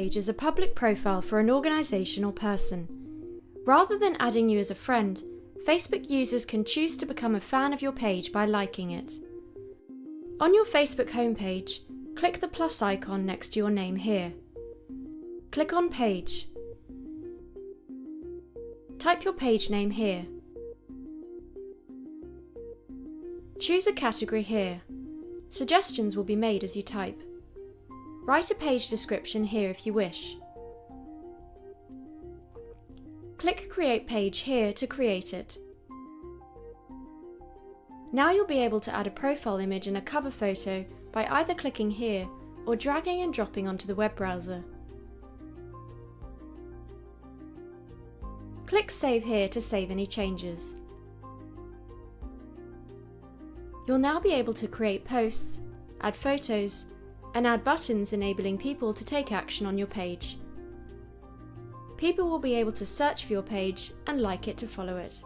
page is a public profile for an organisation or person. Rather than adding you as a friend, Facebook users can choose to become a fan of your page by liking it. On your Facebook homepage, click the plus icon next to your name here. Click on Page. Type your page name here. Choose a category here. Suggestions will be made as you type. Write a page description here if you wish. Click Create Page here to create it. Now you'll be able to add a profile image and a cover photo by either clicking here or dragging and dropping onto the web browser. Click Save here to save any changes. You'll now be able to create posts, add photos, and add buttons enabling people to take action on your page. People will be able to search for your page and like it to follow it.